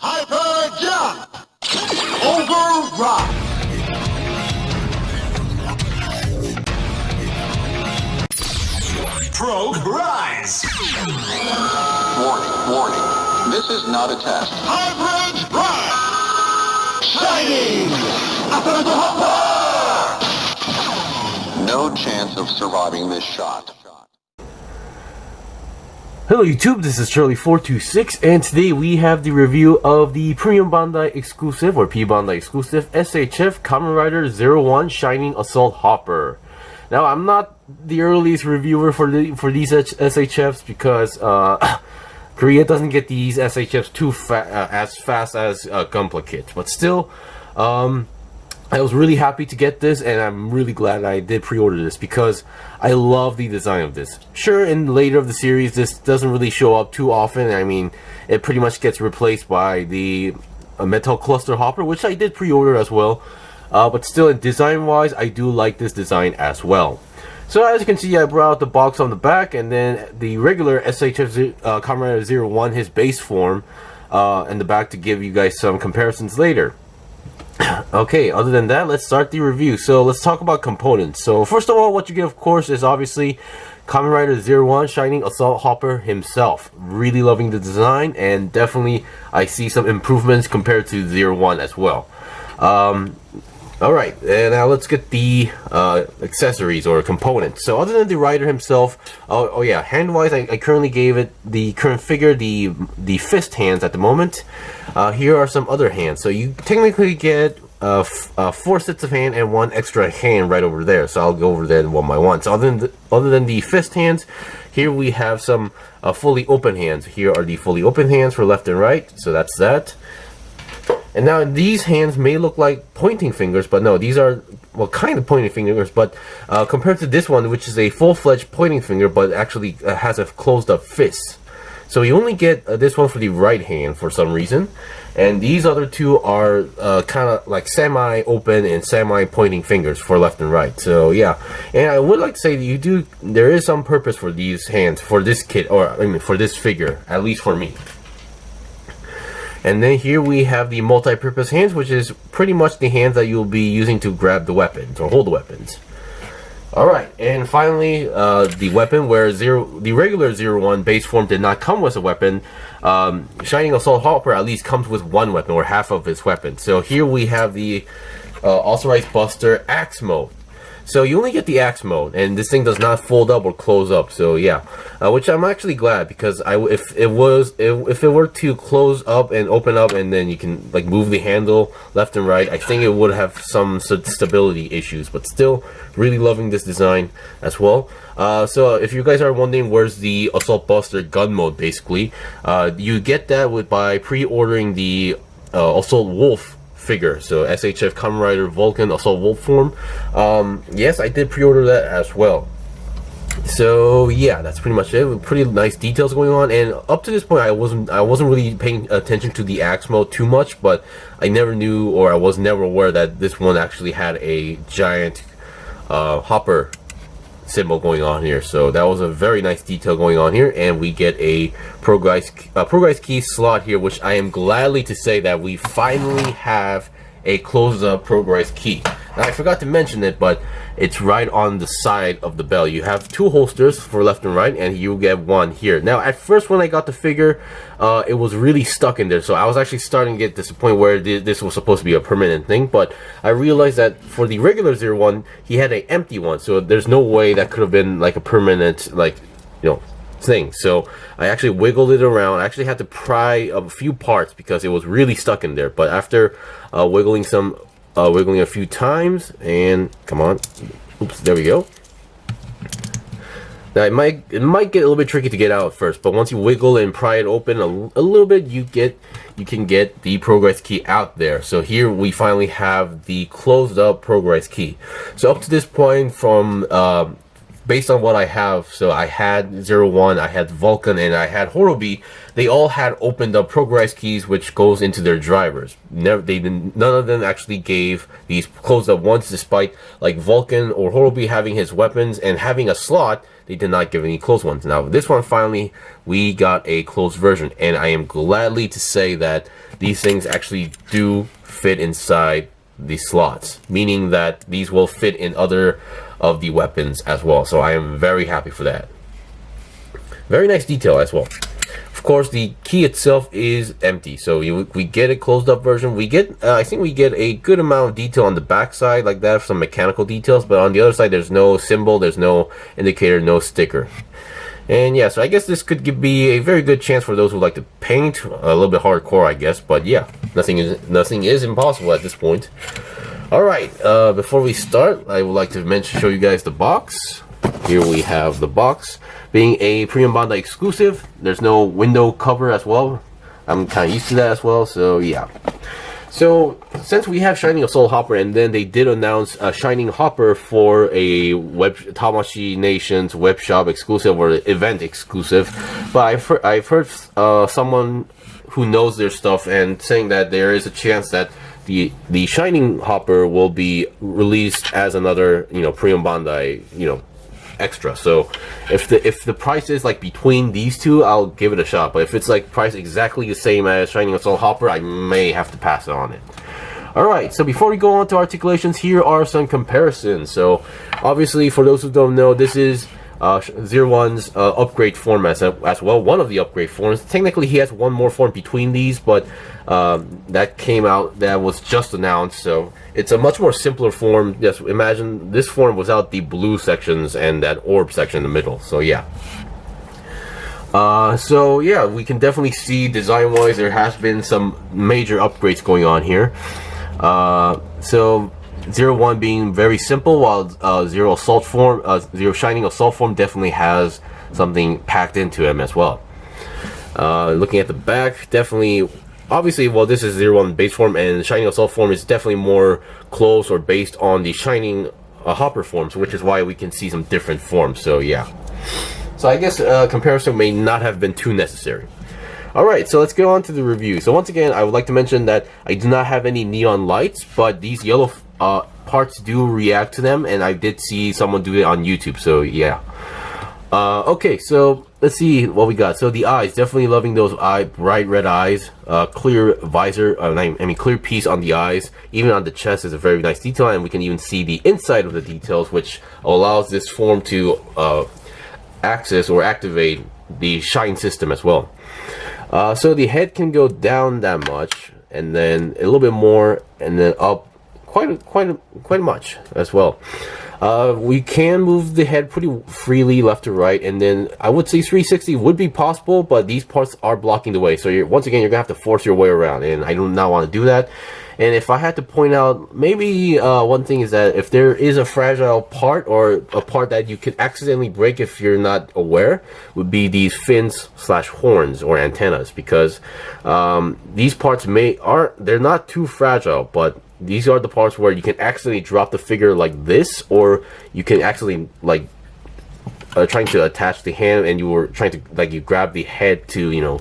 Hyper jump! Override! Progrise! Warning. This is not a test. Hybrid ride! Shining! Hopper! No chance of surviving this shot. Hello YouTube, this is Charlie426, and today we have the review of the Premium Bandai exclusive, or P-Bandai exclusive, SHF Kamen Rider Zero One Shining Assault Hopper. Now, I'm not the earliest reviewer for these SHFs because Korea doesn't get these SHFs too as fast as Gunpla kits, but still, I was really happy to get this, and I'm really glad I did pre-order this because I love the design of this. Sure, in later of the series, this doesn't really show up too often. I mean, it pretty much gets replaced by the Metal Cluster Hopper, which I did pre-order as well. But still, design-wise, I do like this design as well. So as you can see, I brought out the box on the back, and then the regular SHF Kamen Rider Zero One, his base form, in the back to give you guys some comparisons later. Okay, other than that, let's start the review. So let's talk about components. So first of all, what you get, of course, is obviously Kamen Rider Zero One Shining Assault Hopper himself. Really loving the design, and definitely I see some improvements compared to Zero One as well. Alright, and now let's get the accessories or components. So other than the rider himself, oh yeah, hand-wise, I currently gave it the current figure, the fist hands at the moment. Here are some other hands. So you technically get 4 sets of hand and 1 extra hand right over there. So I'll go over that one by one. So other than the fist hands, here we have some fully open hands. Here are the fully open hands for left and right. So that's that. And now these hands may look like pointing fingers, but no, these are, well, kind of pointing fingers, but compared to this one, which is a full-fledged pointing finger, but actually has a closed-up fist. So you only get this one for the right hand for some reason, and these other two are kind of like semi-open and semi-pointing fingers for left and right. So yeah, and I would like to say that there is some purpose for these hands, for this kit, or I mean for this figure, at least for me. And then here we have the multi-purpose hands, which is pretty much the hands that you'll be using to grab the weapons or hold the weapons. Alright, and finally the weapon, where the regular Zero One base form did not come with a weapon. Shining Assault Hopper at least comes with one weapon, or half of his weapon. So here we have the Authorize Buster Axe Mode. So you only get the axe mode, and this thing does not fold up or close up. So yeah, which I'm actually glad, because if it were to close up and open up, and then you can like move the handle left and right, I think it would have some stability issues. But still, really loving this design as well. So if you guys are wondering where's the Assault Buster gun mode, basically, you get that by pre-ordering the Assault Wolf figure. So SHF Kamen Rider Vulcan Assault Wolf form. Yes, I did pre-order that as well. So yeah, that's pretty much it. Pretty nice details going on, and up to this point I wasn't really paying attention to the axe mode too much, but I never knew, or I was never aware that this one actually had a giant hopper symbol going on here. So that was a very nice detail going on here, and we get a progrise key slot here, which I am gladly to say that we finally have a close-up progrise key. Now I forgot to mention it, but it's right on the side of the belt. You have 2 holsters for left and right, and you get one here. Now at first when I got the figure, it was really stuck in there, so I was actually starting to get disappointed where this was supposed to be a permanent thing. But I realized that for the regular Zero One, he had an empty one, so there's no way that could have been like a permanent, like, you know, thing. So I actually wiggled it around. I actually had to pry a few parts because it was really stuck in there. But after wiggling a few times, and come on, oops, there we go. Now it might get a little bit tricky to get out at first, but once you wiggle and pry it open a little bit, you can get the progress key out there. So here we finally have the closed up progress key. So up to this point, from based on what I have, so I had Zero One, I had Vulcan, and I had Horobi. They all had opened up progress keys, which goes into their drivers. None of them actually gave these closed up ones, despite like Vulcan or Horobi having his weapons and having a slot they did not give any closed ones. Now this one, finally we got a closed version, and I am gladly to say that these things actually do fit inside the slots, meaning that these will fit in other of the weapons as well. So I am very happy for that. Very nice detail as well. Of course, the key itself is empty, so we get a closed up version. We get, I think we get a good amount of detail on the back side, like that, some mechanical details, but on the other side, there's no symbol, there's no indicator, no sticker. And yeah, so I guess this could be a very good chance for those who like to paint, a little bit hardcore, I guess, but yeah, nothing is impossible at this point. All right, before we start, I would like to show you guys the box. Here we have the box. Being a premium Bandai exclusive, there's no window cover as well. I'm kind of used to that as well, so yeah. So since we have Shining Assault Hopper, and then they did announce a Shining Hopper for a Tamashii Nation's web shop exclusive or event exclusive, but I've heard someone who knows their stuff and saying that there is a chance that the Shining Hopper will be released as another, you know, premium Bandai, you know, extra. So if the price is like between these two, I'll give it a shot, but if it's like price exactly the same as Shining Assault Hopper, I may have to pass on it. Alright, so before we go on to articulations, here are some comparisons. So obviously, for those who don't know, this is Zero One's upgrade form as well, one of the upgrade forms. Technically he has one more form between these, but that came out, that was just announced, so it's a much more simpler form. Just imagine this form without the blue sections and that orb section in the middle. So yeah, so yeah, we can definitely see design wise there has been some major upgrades going on here. So Zero One being very simple, while Zero Shining Assault form definitely has something packed into him as well. Looking at the back, definitely, obviously, well, this is Zero One base form, and Shining Assault form is definitely more close or based on the Shining Hopper forms, which is why we can see some different forms. So yeah, so I guess comparison may not have been too necessary. Alright, so let's go on to the review. So once again, I would like to mention that I do not have any neon lights, but these yellow parts do react to them, and I did see someone do it on YouTube, so yeah. Okay, so let's see what we got. So the eyes, definitely loving those bright red eyes. Clear visor, I mean clear piece on the eyes. Even on the chest is a very nice detail, and we can even see the inside of the details, which allows this form to access or activate the shine system as well. So the head can go down that much, and then a little bit more, and then up quite much as well. We can move the head pretty freely left to right, and then I would say 360 would be possible, but these parts are blocking the way, so once again you're gonna have to force your way around, and I do not want to do that. And if I had to point out, maybe one thing is that if there is a fragile part, or a part that you could accidentally break if you're not aware, would be these fins slash horns or antennas, because these parts they're not too fragile, but these are the parts where you can accidentally drop the figure like this, or you can actually like trying to attach the hand, and you were trying to like you grab the head to, you know,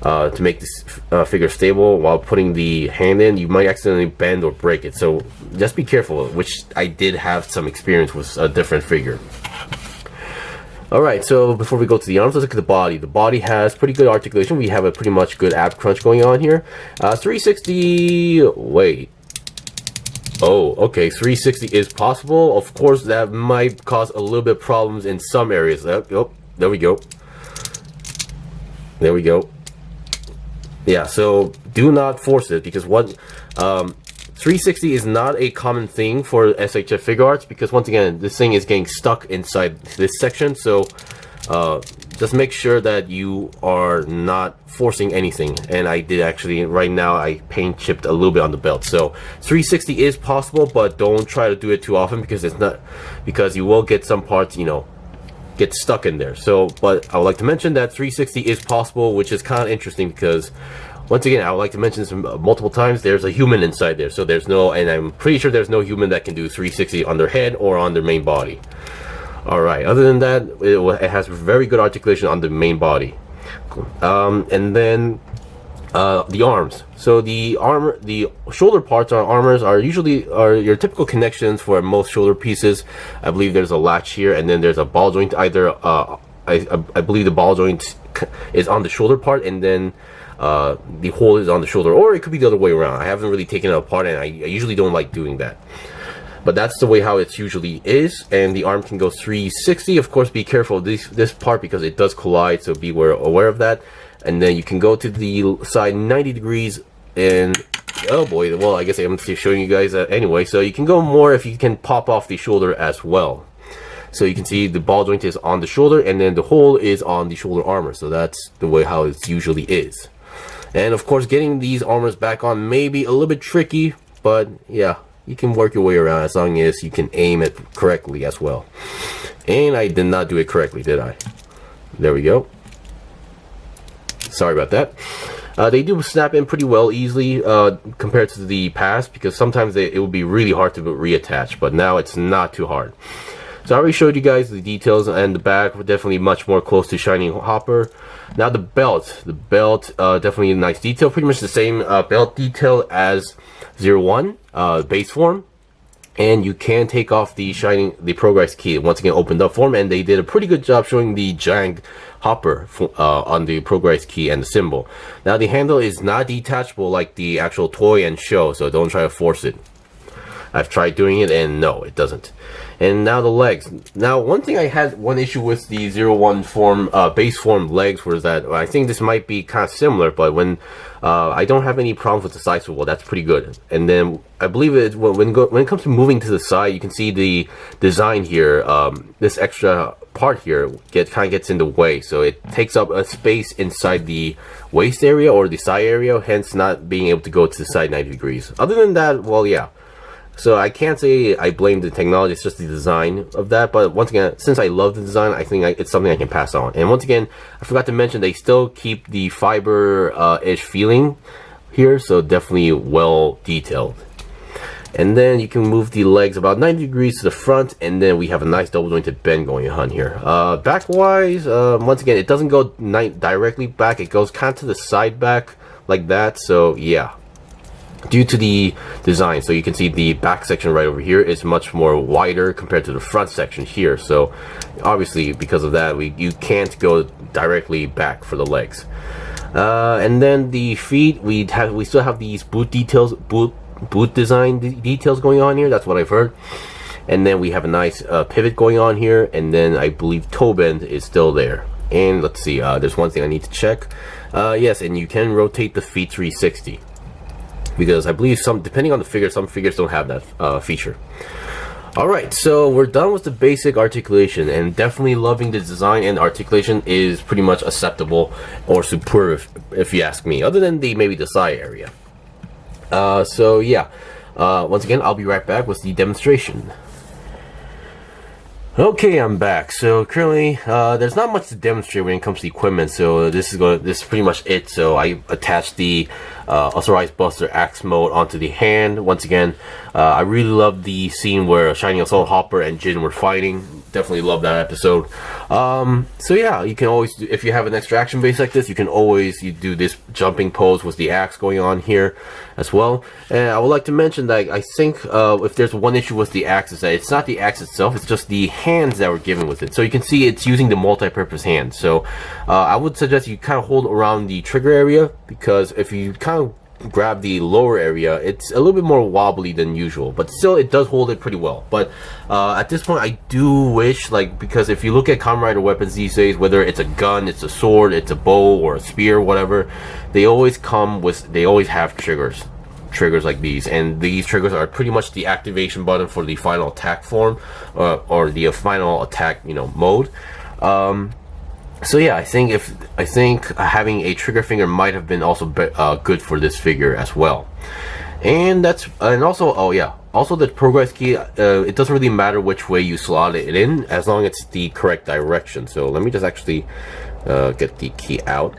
to make this figure stable while putting the hand in, you might accidentally bend or break it. So just be careful, which I did have some experience with a different figure. Alright, so before we go to the arms, let's look at the body. The body has pretty good articulation. We have a pretty much good ab crunch going on here. 360, wait. Oh, okay, 360 is possible. Of course, that might cause a little bit of problems in some areas. Oh, there we go. There we go. Yeah, so do not force it, because 360 is not a common thing for SHF figure arts, because once again, this thing is getting stuck inside this section, so just make sure that you are not forcing anything. And I did actually, right now, I paint chipped a little bit on the belt. So 360 is possible, but don't try to do it too often, because it's not, because you will get some parts, you know, get stuck in there. So, but I would like to mention that 360 is possible, which is kind of interesting, because once again, I would like to mention this multiple times, there's a human inside there, so there's no, and I'm pretty sure there's no human that can do 360 on their head or on their main body. Alright, other than that, it has very good articulation on the main body. And then The arms. So the shoulder parts or armors are usually your typical connections for most shoulder pieces. I believe there's a latch here, and then there's a ball joint. Either I believe the ball joint is on the shoulder part, and then the hole is on the shoulder, or it could be the other way around. I haven't really taken it apart, and I usually don't like doing that. But that's the way how it usually is. And the arm can go 360. Of course, be careful of this part because it does collide, so be aware of that. And then you can go to the side 90 degrees, and oh boy, well, I guess I'm showing you guys that anyway. So you can go more if you can pop off the shoulder as well. So you can see the ball joint is on the shoulder, and then the hole is on the shoulder armor. So that's the way how it usually is. And of course, getting these armors back on may be a little bit tricky, but yeah, you can work your way around as long as you can aim it correctly as well. And I did not do it correctly, did I? There we go. Sorry about that. They do snap in pretty well easily compared to the past, because sometimes it would be really hard to reattach, but now it's not too hard. So I already showed you guys the details, and the back were definitely much more close to Shining Hopper. Now the belt definitely a nice detail, pretty much the same belt detail as Zero One base form. And you can take off the progrise key. Once again, opened up form, and they did a pretty good job showing the giant hopper on the progrise key and the symbol. Now the handle is not detachable like the actual toy and show, so don't try to force it. I've tried doing it, and no, it doesn't. And now the legs. Now, one thing I had one issue with the Zero One form base form legs was that I think this might be kind of similar, but when I don't have any problems with the side swivel, that's pretty good. And then I believe it when it comes to moving to the side, you can see the design here. This extra part here kind of gets in the way, so it takes up a space inside the waist area or the side area, hence not being able to go to the side 90 degrees. Other than that, well, yeah. So I can't say I blame the technology, it's just the design of that. But once again, since I love the design, I think it's something I can pass on. And once again, I forgot to mention, they still keep the fiber-ish feeling here, so definitely well detailed. And then you can move the legs about 90 degrees to the front, and then we have a nice double jointed bend going on here. Back wise, once again, it doesn't go directly back, it goes kind of to the side back like that. So yeah, due to the design, so you can see the back section right over here is much more wider compared to the front section here. So obviously because of that, you can't go directly back for the legs. And then the feet, we still have these boot details, boot design details going on here. That's what I've heard. And then we have a nice pivot going on here, and then I believe toe bend is still there. And let's see, there's one thing I need to check. Yes, and you can rotate the feet 360, because I believe depending on the figure, some figures don't have that feature. Alright, so we're done with the basic articulation, and definitely loving the design, and articulation is pretty much acceptable or superb if you ask me, other than maybe the side area. So yeah, once again, I'll be right back with the demonstration. Okay, I'm back. So currently, there's not much to demonstrate when it comes to equipment. So this is pretty much it. So I attached the Authorize Buster Axe mode onto the hand. Once again, I really love the scene where Shining Assault Hopper and Jin were fighting. Definitely love that episode. So yeah, you can always do, if you have an extraction base like this, you can always do this jumping pose with the axe going on here as well. And I would like to mention that I think if there's one issue with the axe, is that it's not the axe itself, it's just the hands that were given with it. So you can see it's using the multi-purpose hand. So I would suggest you kind of hold around the trigger area, because if you kind of grab the lower area, it's a little bit more wobbly than usual, but still it does hold it pretty well. But at this point, I do wish, because if you look at Kamen Rider weapons these days, whether it's a gun, it's a sword, it's a bow, or a spear, whatever, they always have triggers like these, and these triggers are pretty much the activation button for the final attack form, or the final attack mode. So yeah, I think having a trigger finger might have been also good for this figure as well. And also, oh yeah, also the progress key, it doesn't really matter which way you slot it in, as long as it's the correct direction. So let me just actually get the key out.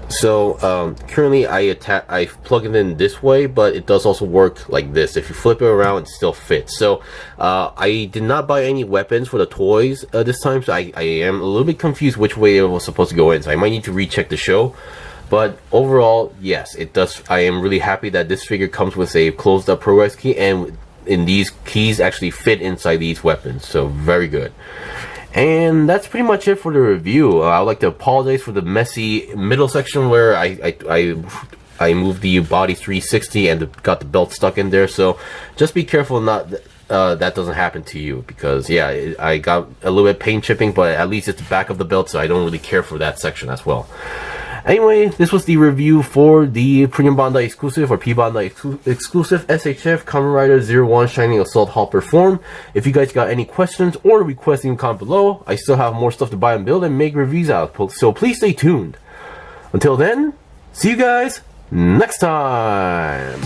So currently I plug it in this way, but it does also work like this. If you flip it around, it still fits. So I did not buy any weapons for the toys this time, so I am a little bit confused which way it was supposed to go in. So I might need to recheck the show. But overall, yes, it does. I am really happy that this figure comes with a closed up progress key, and these keys actually fit inside these weapons, so very good. And that's pretty much it for the review. I would like to apologize for the messy middle section where I moved the body 360 and got the belt stuck in there, so just be careful not that doesn't happen to you, because yeah, I got a little bit paint chipping, but at least it's the back of the belt, so I don't really care for that section as well. Anyway, this was the review for the Premium Bandai exclusive or P-Bandai exclusive SHF Kamen Rider Zero One Shining Assault Hopper form. If you guys got any questions or requests, in comment below. I still have more stuff to buy and build and make reviews out, so please stay tuned. Until then, see you guys next time.